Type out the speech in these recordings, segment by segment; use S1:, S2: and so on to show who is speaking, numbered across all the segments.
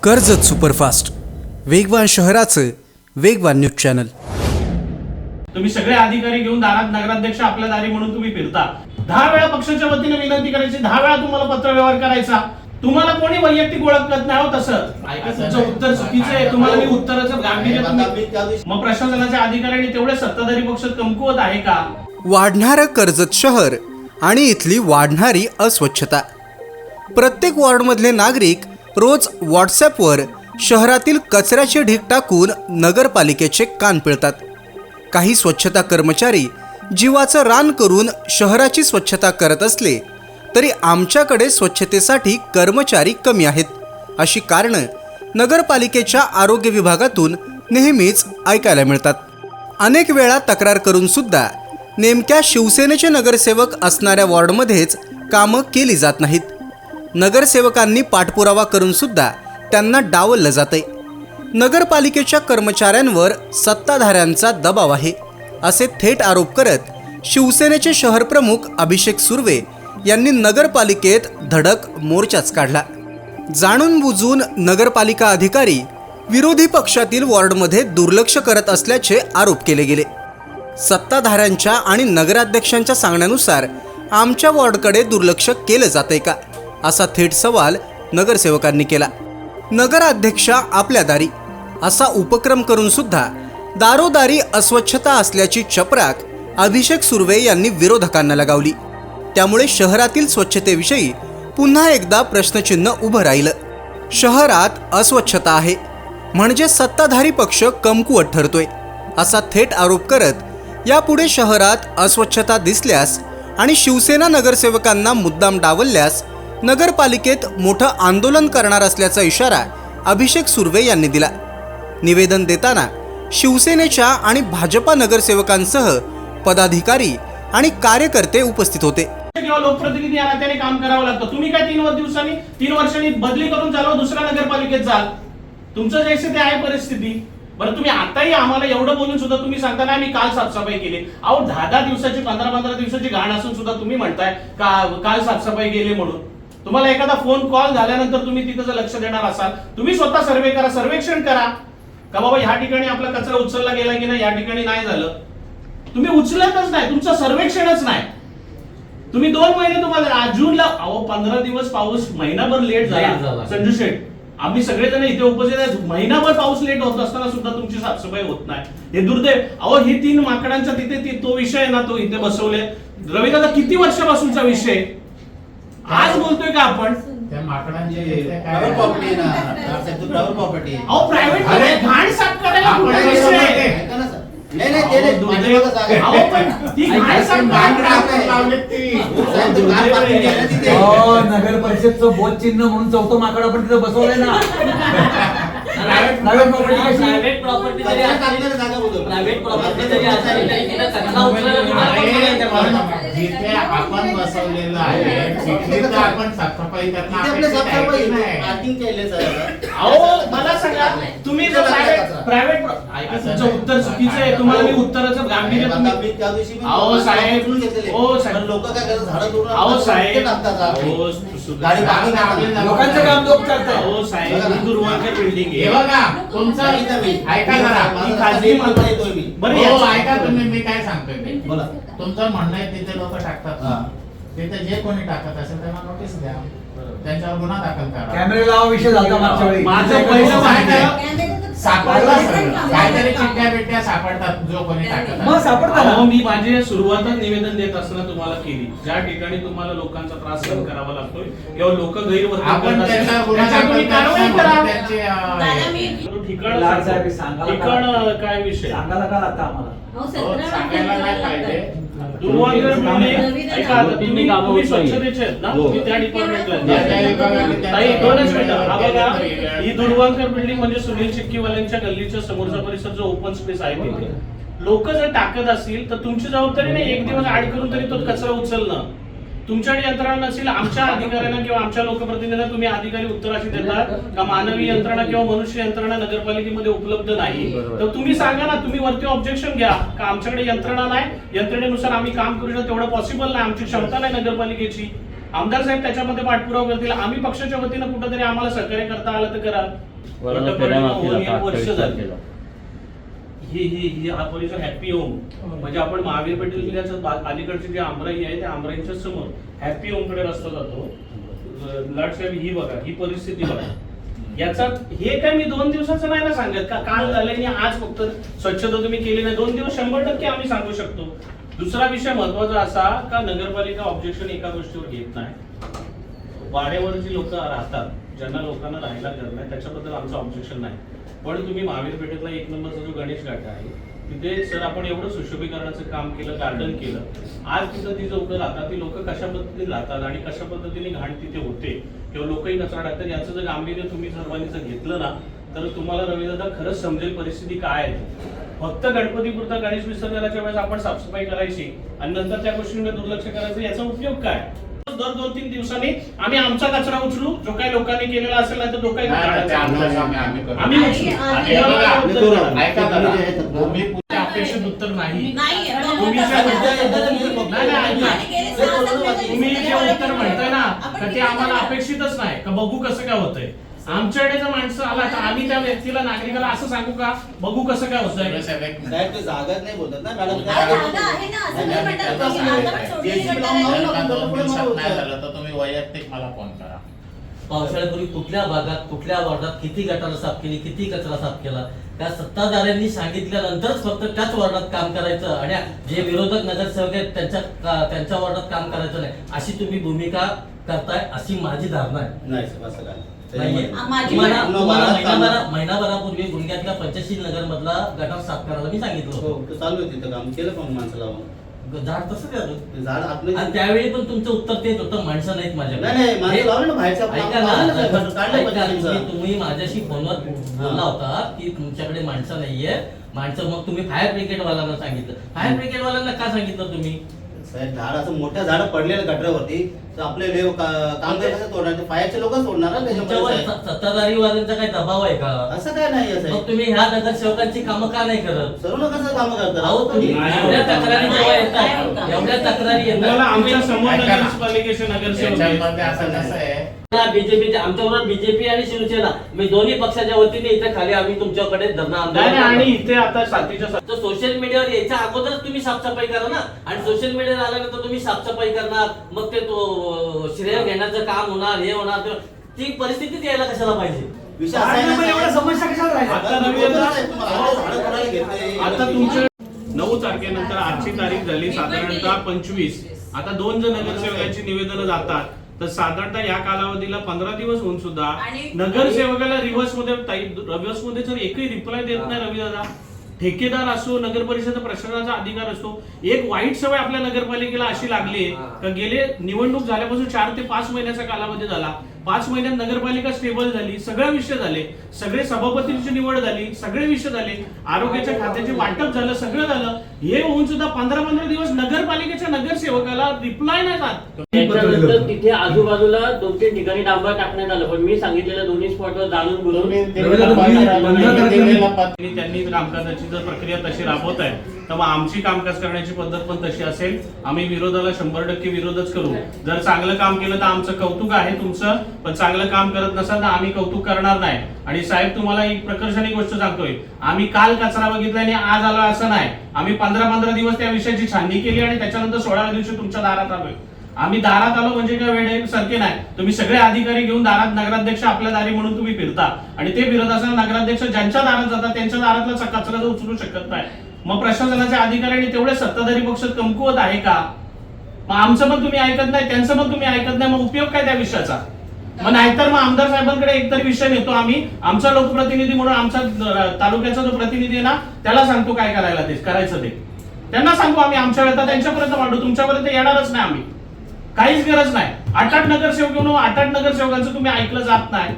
S1: Karjat superfast, वेगवान शहराचं वेगवान न्यूज चॅनल।
S2: तुम्ही सगळे अधिकारी घेऊन दारात नगराध्यक्ष आपल्या दारी म्हणून तुम्ही फिरता। 10 वेळा पक्षाच्या वतीने विनंती करायची, 10 वेळा तुम्हाला पत्र व्यवहार करायचा। तुम्हाला कोणी वैयक्तिक ओळखत नाही हो तसं। ऐका, तुमचं उत्तर चुकीचं आहे। तुम्हाला मी उत्तराचं गांभीर्य मग प्रशासनाच्या अधिकाऱ्यांनी तेवढे सत्ताधारी पक्ष कमकुवत आहे का?
S1: वाढणारं कर्जत शहर आणि इथली वाढणारी अस्वच्छता। प्रत्येक वॉर्डमधले नागरिक रोज व्हॉट्सॲपवर शहरातील कचऱ्याचे ढीग टाकून नगरपालिकेचे कान पिळतात। काही स्वच्छता कर्मचारी जीवाचं रान करून शहराची स्वच्छता करत असले तरी आमच्याकडे स्वच्छतेसाठी कर्मचारी कमी आहेत, अशी कारणं नगरपालिकेच्या आरोग्य विभागातून नेहमीच ऐकायला मिळतात। अनेक वेळा तक्रार करून सुद्धा नेमक्या शिवसेनेचे नगरसेवक असणाऱ्या वॉर्डमध्येच कामं केली जात नाहीत। नगरसेवकांनी पाठपुरावा करून सुद्धा त्यांना डावललं जातंय। नगरपालिकेच्या कर्मचाऱ्यांवर सत्ताधाऱ्यांचा दबाव आहे, असे थेट आरोप करत शिवसेनेचे शहर प्रमुख अभिषेक सुर्वे यांनी नगरपालिकेत धडक मोर्चाच काढला। जाणून बुजून नगरपालिका अधिकारी विरोधी पक्षातील वॉर्डमध्ये दुर्लक्ष करत असल्याचे आरोप केले गेले। सत्ताधाऱ्यांच्या आणि नगराध्यक्षांच्या सांगण्यानुसार आमच्या वॉर्डकडे दुर्लक्ष केलं जातंय का, असा थेट सवाल नगरसेवकांनी केला। नगराध्यक्षा आपल्या दारी असा उपक्रम करून सुद्धा दारोदारी अस्वच्छता असल्याची चपराक अभिषेक सुर्वे यांनी विरोधकांना लगावली। त्यामुळे शहरातील स्वच्छतेविषयी पुन्हा एकदा प्रश्नचिन्ह उभं राहिलं। शहरात अस्वच्छता आहे म्हणजे सत्ताधारी पक्ष कमकुवत ठरतोय, असा थेट आरोप करत यापुढे शहरात अस्वच्छता दिसल्यास आणि शिवसेना नगरसेवकांना मुद्दाम डावलल्यास नगरपालिकेत मोठं आंदोलन करणार असल्याचा इशारा अभिषेक सुर्वे यांनी दिला। निवेदन देताना शिवसेनेच्या आणि भाजपा नगरसेवकांसह पदाधिकारी आणि कार्यकर्ते उपस्थित होते।
S2: किंवा लोकप्रतिनिधी या नात्याने काम करावं लागतं। तुम्ही काय 3 वर्षांनी बदली करून चालवा, दुसऱ्या नगरपालिकेत जाल। तुमचं जैसे ते आहे परिस्थिती। बरं, तुम्ही आताही आम्हाला एवढं बोलून सुद्धा तुम्ही सांगता ना मी काल साफसफाई केली। अहो 10 दिवसाची 15 दिवसाची घाण असून सुद्धा तुम्ही म्हणताय काल साफसफाई केली म्हणून। तुम्हाला एखादा फोन कॉल झाल्यानंतर तुम्ही तिथं जर लक्ष देणार असाल, तुम्ही स्वतः सर्वे करा, सर्वेक्षण करा का बाबा ह्या ठिकाणी आपला कचरा उचलला गेला की नाही, या ठिकाणी नाही झालं। तुम्ही उचलतच नाही, तुमचं सर्वेक्षणच नाही। तुम्ही 2 महिने तुम्हाला जूनला 15 दिवस पाऊस महिनाभर लेट झाला। संजू शेठ, आम्ही सगळेजण इथे उपस्थित आहेत। महिनाभर पाऊस लेट होत असताना सुद्धा तुमची साफसफाई होत नाही, हे दुर्दैव। ही 3 माकडांचा तिथे तो विषय आहे ना, तो इथे बसवले। रविदादा किती वर्षापासूनचा विषय, आज बोलतोय का आपण?
S3: त्या माकडांचे प्रायव्हेट प्रॉपर्टी आहे ना, प्रायव्हेट प्रॉपर्टी आहे।
S2: अहो प्रायव्हेट घाण साफ करायला
S3: नाही ते ती घाण साफ
S4: नगर परिषदचं बोध चिन्ह म्हणून 4थं माकड आपण तिथे बसवलंय ना। प्रायव्हेट प्रॉपर्टी
S3: जरी जिथे आपण बसवलेलं आहे तिथे तर आपण साफसफाई
S2: मला सांगा, तुम्ही जर प्रायव्हेट तुमचं उत्तर चुकीचं आहे। तुम्हाला मी उत्तराचं गांभीर्य अहो साहेब
S3: लोक काय करतात, झाडं तोडून
S2: अहो साहेब
S4: लोकांचं काम लोक करतात।
S2: अहो साहेब, दुर्वांकर बिल्डिंग आहे
S3: बघा, तुमचं ऐका जरा,
S2: खाजगी
S3: बरं ऐका तुम्ही, मी काय सांगतोय ते बोला। तुमचं म्हणणं आहे तिथे लोक टाकतात, तिथे जे कोणी टाकत असेल त्यांना नोटीस द्या, त्यांच्यावर गुन्हा दाखल करा।
S4: कॅमेरे लावा विषय झाला मागच्या वेळी।
S2: माझं पहिलं माहिती
S3: सापडला काहीतरी चिठ्ठ्या बिट्ट्या सापडतात जो कोणी टाकत
S4: मग सापडतात।
S2: मी माझी सुरुवातच निवेदन देत असताना तुम्हाला केली, ज्या ठिकाणी तुम्हाला लोकांचा त्रास सहन करावा लागतोय किंवा लोक गैरवर्तन
S3: आपण
S2: तुम्ही कारवाई करा।
S4: ठिकाण
S2: काय विषय
S4: सांगायला का लागतं आम्हाला?
S3: सांगायला नाही पाहिजे।
S2: दुर्वांकर बिल्डिंग, ऐका आता तुम्ही स्वच्छतेचे आहेत ना, तुम्ही त्या डिपार्टमेंटला ताई 2च मिनिटं। हा बघा, ही दुर्वांकर बिल्डिंग म्हणजे सुनील चिक्कीवाल्यांच्या गल्लीच्या समोरचा परिसर जो ओपन स्पेस आहे तिथे लोक जर टाकत असतील तर तुमची जबाबदारी नाही 1 दिवस आड करून तरी तो कचरा उचलणं। तुमच्याकडे यंत्रणा नसेल, आमच्या अधिकाऱ्यांना किंवा आमच्या लोकप्रतिनिधींना तुम्ही अधिकारी उत्तराशी देतात का मानवी यंत्रणा किंवा मनुष्य यंत्रणा नगरपालिकेमध्ये उपलब्ध नाही, तर तुम्ही सांगा ना, तुम्ही वरती ऑब्जेक्शन घ्या का आमच्याकडे यंत्रणा नाही, यंत्रणेनुसार आम्ही काम करू शकतो, तेवढं पॉसिबल नाही, आमची क्षमता नाही नगरपालिकेची। आमदार साहेब त्याच्यामध्ये पाठपुरावा करतील. आम्ही पक्षाच्या वतीनं कुठेतरी आम्हाला सहकार्य करता आलं तर कराल. वर्ष झाली ही हा परिसर हॅपी होम म्हणजे आपण महावीर पेठ जिल्ह्याचं अलीकडची जी आमराई आहे त्या आमराईच्या समोर हॅपी होम कडे रस्ता जातो. लाडसाहेब ही बघा, ही परिस्थिती बघा. याचा हे काय मी 2 दिवसाचं नाही ना सांगत का, काल झालंय आणि आज फक्त स्वच्छता तुम्ही केली नाही. 2 दिवस 100% आम्ही सांगू शकतो. दुसरा विषय महत्वाचा असा का नगरपालिका ऑब्जेक्शन एका गोष्टीवर घेत नाही. वाड्यावर जी लोक राहतात, ज्यांना लोकांना राहायला घर नाही, त्याच्याबद्दल आमचं ऑब्जेक्शन नाही. पण तुम्ही महावीर पेठेतला 1 नंबरचा जो गणेश घाट आहे तिथे सर आपण एवढं सुशोभीकरणाचं काम केलं, गार्डन केलं. आज तिथं ती लोक राहतात, ती लोक कशा पद्धतीने राहतात आणि कशा पद्धतीने घाण तिथे होते किंवा लोकही कचरा टाकतात, याचं जर गांभीर्य तुम्ही सर्वांनी जर घेतलं ना तर तुम्हाला रविदादा खरंच समजेल परिस्थिती काय आहे. फक्त गणपतीपुरता गणेश विसर्जनाच्या वेळेस आपण साफसफाई करायची आणि नंतर त्या गोष्टींकडे दुर्लक्ष करायचं, याचा उपयोग काय. दर 2-3 दिवसांनी आम्ही आमचा कचरा उचलू, जो काही लोकांनी केलेला असेल नाही तर तो काही आम्ही अपेक्षित उत्तर नाही. तुम्ही जे उत्तर म्हणताय ना तर ते आम्हाला अपेक्षितच नाही का बघू कसं काय होतंय. आमच्याकडे जर माणसं आला तर आम्ही त्या व्यक्तीला नागरिकाला असं सांगू का बघू कसं काय होतंय.
S5: साहेब ते जागाच नाही बोलतात ना मॅडम.
S3: तुम्ही वैयक्तिक मला फोन करा.
S6: पावसाळ्यापूर्वी कुठल्या भागात कुठल्या वॉर्डात किती गटार साफ केली, किती कचरा साफ केला, त्या सत्ताधाऱ्यांनी सांगितल्यानंतरच फक्त त्याच वॉर्डात काम करायचं आणि जे विरोधक नगरसेवक आहेत त्यांच्या वॉर्डात काम करायचं नाही, अशी तुम्ही भूमिका करताय अशी माझी धारणा आहे.
S5: नाही साहेब असं काय
S6: महिनाभरापूर्वी गुडघ्यातल्या 85 नगर मधला गटार साफ करायला मी सांगितलं
S5: होतं. चालू आहे तिथं काम केलं पण माणसं लावून
S6: झाड तसं काय
S5: झाड आपलं.
S6: आणि त्यावेळी पण तुमचं उत्तर तेच होतं, माणसं नाहीत माझ्याकडे.
S5: नाही माणसं लावलं ना बाहेरच्या.
S6: ऐका ना, तुम्ही माझ्याशी फोनवर बोलला होता की तुमच्याकडे माणसं नाहीये, माणसं. मग तुम्ही फायर ब्रिगेड वाल्यांना सांगितलं. फायर ब्रिगेड वाल्यांना का सांगितलं तुम्ही.
S5: साहेब झाड असं मोठ्या झाड पडलेलं गटरावरती तर आपले कामगार कसं तोडणार, फायरचे लोक तोडणार ना त्याच्यामध्ये.
S6: सत्ताधारी वाल्यांचा काही दबाव आहे का.
S5: असं काय नाही आहे
S6: मग
S5: साहेब.
S6: तुम्ही ह्या नगरसेवकांची कामं का नाही करत.
S5: सर्व कसं काम करतात.
S6: अहो तुम्ही एवढ्या तक्रारी जेव्हा येतात, एवढ्या तक्रारी
S2: तुम्हाला आमच्या
S6: येतात.
S2: समोर नगरपालिकेचे नगरसेवक
S3: याच्यामध्ये असं कसं आहे
S6: बीजेपी आमच्याबरोबर बीजेपी आणि शिवसेना मी दोन्ही पक्षाच्या वतीने इथे खाली आम्ही तुमच्याकडे धरणं
S2: आणि
S6: आंदोलन.
S2: इथे आता साथीच्या
S6: तर सोशल मीडियावर यायच्या अगोदरच तुम्ही साफसफाई करा ना. आणि सोशल मीडियावर आल्यानंतर तुम्ही साफसफाई करणार, मग ते तो श्रेय घेण्याचं काम होणार, हे होणार, ती परिस्थितीच यायला कशाला पाहिजे.
S5: विषय असा आहे ना
S4: एवढ्या समस्या कशाला राहिल्या.
S2: आता तुमच्या 9 तारखेनंतर आजची तारीख झाली साधारणतः 25. आता 2 जण नगरसेवकांची निवेदनं जातात तर साधारणतः या कालावधीला 15 दिवस होऊन सुद्धा नगरसेवकाला रिव्हर्स मध्ये जर एकही रिप्लाय देत नाही रविदादा. ठेकेदार असो, नगर परिषद प्रशासनाचा अधिकार असतो. एक वाईट सवय आपल्या नगरपालिकेला अशी लागली का गेले निवडणूक झाल्यापासून 4 ते 5 महिन्याचा कालावधी झाला. 5 महिन्यात नगरपालिका स्टेबल झाली, सगळे विषय झाले, सगळे सभापतींची निवड झाली, सगळे विषय झाले, आरोग्याच्या खात्याचे वाटप झालं, सगळं झालं. हे होऊन सुद्धा 15 दिवस नगरपालिकेच्या नगरसेवकाला रिप्लाय नाही जात.
S7: त्याच्यानंतर तिथे आजूबाजूला 2-3 ठिकाणी डांबर टाकण्यात आलं, पण मी सांगितलेल्या 2 स्पॉटवर जाणून बोलून
S2: त्यांनी कामकाजाची जर प्रक्रिया तशी राबवत आहे तर मग आमची कामकाज करण्याची पद्धत पण तशी असेल. आम्ही विरोधाला 100% विरोधच करू. जर चांगलं काम केलं तर आमचं कौतुक आहे तुमचं, पण चांगलं काम करत नसाल तर आम्ही कौतुक करणार नाही. आणि साहेब तुम्हाला एक प्रकर्षणी गोष्ट सांगतोय, आम्ही काल कचरा बघितला आणि आज आलो असं नाही. आम्ही 15 दिवस त्या विषयाची छाननी केली आणि त्याच्यानंतर 16व्या दिवशी तुमच्या दारात आलोय. आम्ही दारात आलो म्हणजे काय वेळ सारखे नाही. तुम्ही सगळे अधिकारी घेऊन दारात नगराध्यक्ष आपल्या दारी म्हणून तुम्ही फिरता आणि ते फिरत असताना नगराध्यक्ष ज्यांच्या दारात जातात त्यांच्या दारातला कचरा जर उचलू शकत नाही, मग प्रशासनाच्या अधिकाऱ्यांनी तेवढे सत्ताधारी पक्ष कमकुवत आहे का. मग आमचं पण तुम्ही ऐकत नाही, त्यांचं पण तुम्ही ऐकत नाही, मग उपयोग काय त्या विषयाचा. मग नाहीतर मग आमदार साहेबांकडे एकतरी विषय नेतो आम्ही. आमचा लोकप्रतिनिधी म्हणून आमचा तालुक्याचा जो प्रतिनिधी आहे ना त्याला सांगतो काय करायला ते करायचं ते त्यांना सांगू आम्ही. आमच्या वेळेला त्यांच्यापर्यंत मांडू, तुमच्यापर्यंत येणारच नाही आम्ही. काहीच गरज नाही. 8 नगरसेवक घेऊन 8 नगरसेवकांचं तुम्ही ऐकलं जात नाही.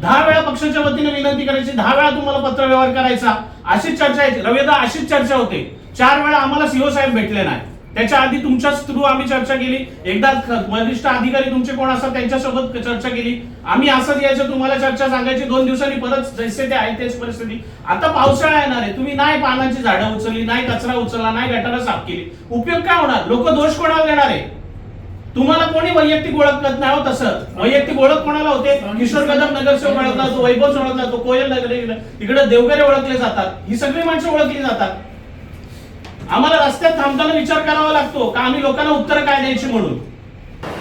S2: 10 वेळा पक्षाच्या वतीने विनंती करायची, 10 वेळा तुम्हाला पत्र व्यवहार करायचा. अशीच चर्चा आहे रविदा, अशीच चर्चा होते. 4 वेळा आम्हाला सीओ साहेब भेटले नाही. त्याच्या आधी तुमच्याच थ्रू आम्ही चर्चा केली. एकदा वरिष्ठ अधिकारी तुमचे कोण असतात त्यांच्यासोबत चर्चा केली. आम्ही असंच यायचं, तुम्हाला चर्चा सांगायची. 2 दिवसांनी परत जैसे ते आहे तेच परिस्थिती. आता पावसाळा येणार आहे, तुम्ही नाही पानांची झाडं उचलली, नाही कचरा उचलला, नाही गटारं साफ केली, उपयोग काय होणार. लोक दोष कोणाला देणार आहे. तुम्हाला कोणी वैयक्तिक ओळखत नाही हो. तसं वैयक्तिक ओळख कोणाला होते? किशोर कदम नगरसेवक ओळखला जातो, वैभव ओळखला जातो, कोयल इकडे देवगरे ओळखले जातात, ही सगळी माणसं ओळखली जातात. आम्हाला रस्त्यात थांबताना विचार करावा लागतो का आम्ही लोकांना उत्तर काय द्यायची म्हणून.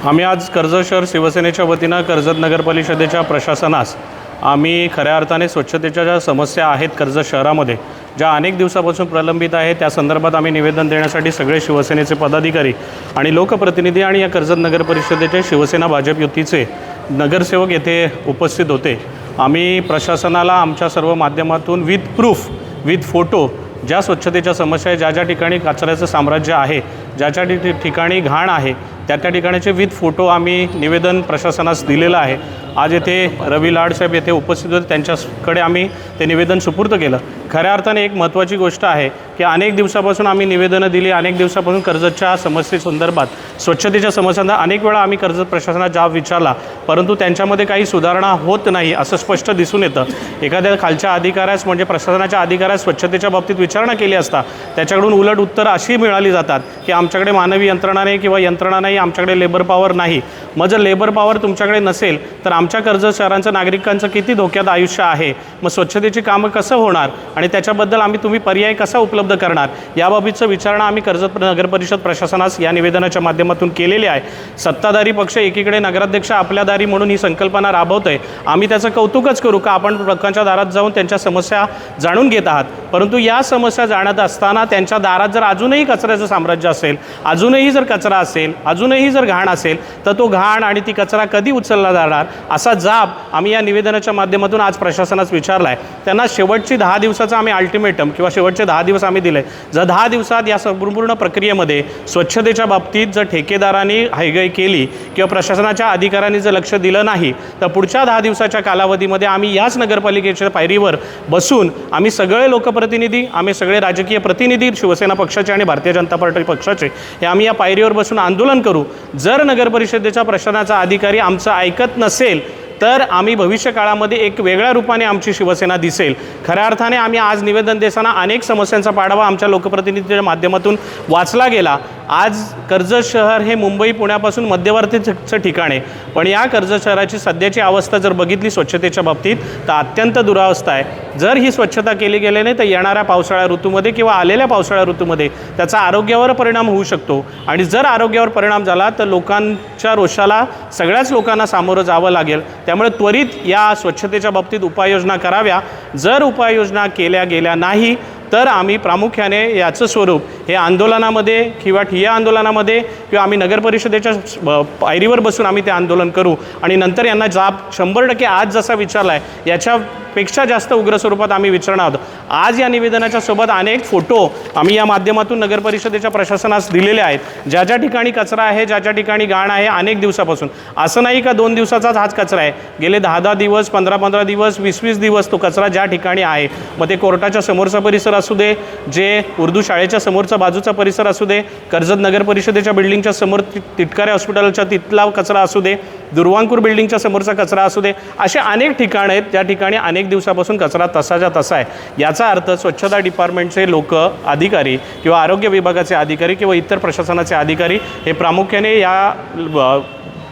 S8: आम्ही आज कर्जत शहर शिवसेनेच्या वतीनं कर्जत नगर परिषदेच्या प्रशासनास आम्ही खऱ्या अर्थाने स्वच्छतेच्या ज्या समस्या आहेत कर्जत शहरामध्ये, ज्या अनेक दिवसापासून प्रलंबित आहेत, त्या संदर्भात आम्ही निवेदन देण्यासाठी सगळे शिवसेनेचे पदाधिकारी आणि लोकप्रतिनिधी आणि या कर्जत नगर परिषदेचे शिवसेना भाजप युतीचे नगरसेवक येथे उपस्थित होते. आम्ही प्रशासनाला आमच्या सर्व माध्यमातून विथ प्रूफ, विथ फोटो, ज्या स्वच्छतेच्या समस्या आहे, ज्या ज्या ठिकाणी कचऱ्याचं साम्राज्य आहे, ज्या ज्या ठिकाणी घाण आहे, त्या ठिकाणाचे विथ फोटो आम्ही निवेदन प्रशासनास दिलेलं आहे. आज येथे रवी लाडसाहेब येथे उपस्थित होते, त्यांच्याकडे आम्ही ते निवेदन सुपूर्द केलं. खऱ्या अर्थाने एक महत्त्वाची गोष्ट आहे की अनेक दिवसापासून आम्ही निवेदनं दिली, अनेक दिवसापासून कर्जतच्या समस्येसंदर्भात, स्वच्छतेच्या समस्यांना अनेक वेळा आम्ही कर्जत प्रशासनात जाब विचारला, परंतु त्यांच्यामध्ये काही सुधारणा होत नाही असं स्पष्ट दिसून येतं. एखाद्या खालच्या अधिकाऱ्यास म्हणजे प्रशासनाच्या अधिकाऱ्यास स्वच्छतेच्या बाबतीत विचारणा केली असता त्याच्याकडून उलट उत्तर अशी मिळाली जातात की आमच्याकडे मानवी यंत्रणा नाही किंवा यंत्रणा नाही, आमच्याकडे लेबर पॉवर नाही. मग जर लेबर पॉवर तुमच्याकडे नसेल तर आमच्या कर्जत शहरांचं नागरिकांचं किती धोक्यात आयुष्य आहे, मग स्वच्छतेची कामं कसं होणार आणि त्याच्याबद्दल तुम्ही पर्याय कसा उपलब्ध करणार, याबाबतचं विचारणा आम्ही कर्जत नगर परिषद प्रशासनास या निवेदनाच्या माध्यमातून केलेली आहे. सत्ताधारी पक्ष एकीकडे नगराध्यक्ष आपल्या दारी म्हणून ही संकल्पना राबवत आहे. आम्ही त्याचं कौतुकच करू का आपण लोकांच्या दारात जाऊन त्यांच्या समस्या जाणून घेत आहात, परंतु या समस्या जाणत असताना त्यांच्या दारात जर अजूनही कचऱ्याचं साम्राज्य असेल, अजूनही जर कचरा असेल, अजूनही जर घाण असेल, तर तो घाण आणि ती कचरा कधी उचलला जाणार असा जाब आम्ही या निवेदनाच्या माध्यमातून आज प्रशासनास विचारला आहे. त्यांना शेवटची 10 दिवसाचा आम्ही अल्टिमेटम किंवा शेवटचे 10 दिवस आम्ही दिले. जर 10 दिवसात या संपूर्ण प्रक्रियेमध्ये स्वच्छतेच्या बाबतीत जर ठेकेदारांनी हयगय केली किंवा प्रशासनाच्या अधिकाऱ्यांनी जर लक्ष दिलं नाही तर पुढच्या 10 दिवसाच्या कालावधीमध्ये आम्ही याच नगरपालिकेच्या पायरीवर बसून आम्ही सगळे लोकप्रतिनिधी, आम्ही सगळे राजकीय प्रतिनिधी, शिवसेना पक्षाचे आणि भारतीय जनता पार्टी पक्षाचे, हे आम्ही या पायरीवर बसून आंदोलन करू. जर नगरपरिषदेच्या प्रशासनाचा अधिकारी आमचं ऐकत नसेल तर आम्ही भविष्य काळामध्ये एक वेगळ्या रूपाने आमची शिवसेना दिसेल. खऱ्या अर्थाने आम्ही आज निवेदन देताना अनेक समस्यांचा पाडावा आमच्या लोकप्रतिनिधीच्या माध्यमातून वाचला गेला. आज कर्जत शहर हे मुंबई पुण्यापासून मध्यवर्तीचं ठिकाण आहे, पण या कर्जत शहराची सध्याची अवस्था जर बघितली स्वच्छतेच्या बाबतीत तर अत्यंत दुरावस्था आहे. जर ही स्वच्छता केली गेली नाही तर येणाऱ्या पावसाळ्या ऋतूमध्ये किंवा आलेल्या पावसाळ्या ऋतूमध्ये त्याचा आरोग्यावर परिणाम होऊ शकतो आणि जर आरोग्यावर परिणाम झाला तर लोकांच्या रोषाला सगळ्याच लोकांना सामोरं जावं लागेल. त्यामुळे त्वरित या स्वच्छतेच्या बाबतीत उपाययोजना कराव्या. जर उपाययोजना केल्या गेल्या नाही तर आम्ही प्रामुख्याने याचं स्वरूप हे आंदोलनामध्ये किंवा ठिय्या आंदोलनामध्ये किंवा आम्ही नगरपरिषदेच्या पायरीवर बसून आम्ही ते आंदोलन करू आणि नंतर यांना जाब 100% आज जसा विचारला आहे याच्यापेक्षा जास्त उग्र स्वरूपात आम्ही विचारणार आहोत. आज या निवेदनाच्या सोबत अनेक फोटो आम्ही या माध्यमातून नगरपरिषदेच्या प्रशासनास दिलेले आहेत. ज्या ज्या ठिकाणी कचरा आहे, ज्या ज्या ठिकाणी घाण आहे, अनेक दिवसापासून, असं नाही का 2 दिवसाचाच हाच कचरा आहे, गेले 10-10 दिवस, 15-15 दिवस, 20-20 दिवस तो कचरा ज्या ठिकाणी आहे, मग ते कोर्टाच्या समोरचा परिसर असू दे, जे उर्दू शाळेच्या समोरचा बाजूचा परिसर असू दे, कर्जत नगर परिषदेच्या बिल्डिंगच्या समोर तिटकारे हॉस्पिटलच्या तिथला कचरा असू दे, दुर्वांकूर बिल्डिंगच्या समोरचा कचरा असू दे, असे अनेक ठिकाणं आहेत ज्या ठिकाणी अनेक दिवसापासून कचरा तसाच्या तसा आहे. याचा अर्थ स्वच्छता डिपार्टमेंटचे लोक, अधिकारी किंवा आरोग्य विभागाचे अधिकारी किंवा इतर प्रशासनाचे अधिकारी हे प्रामुख्याने या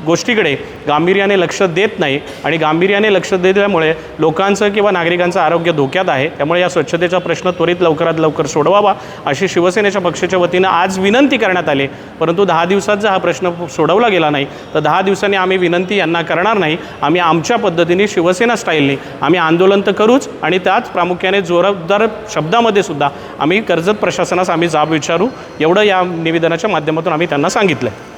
S8: गोष्टीकडे गांभीर्याने लक्ष देत नाही आणि गांभीर्याने लक्ष दिल्यामुळे लोकांचं किंवा नागरिकांचं आरोग्य धोक्यात आहे. त्यामुळे या स्वच्छतेचा प्रश्न त्वरित लवकरात लवकर सोडवावा अशी शिवसेनेच्या पक्षाच्या वतीनं आज विनंती करण्यात आली. परंतु 10 दिवसात जर हा प्रश्न सोडवला गेला नाही तर 10 दिवसांनी आम्ही विनंती यांना करणार नाही. आम्ही आमच्या पद्धतीने शिवसेना स्टाईलने आम्ही आंदोलन तर करूच आणि त्याच प्रामुख्याने जोरदार शब्दामध्ये सुद्धा आम्ही कर्जत प्रशासनास आम्ही जाब विचारू, एवढं या निवेदनाच्या माध्यमातून आम्ही त्यांना सांगितलं आहे.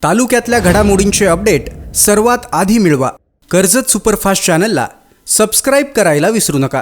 S1: तालुक्यातल्या घडामोडींचे अपडेट सर्वात आधी मिळवा. कर्जत सुपरफास्ट चॅनलला सबस्क्राईब करायला विसरू नका.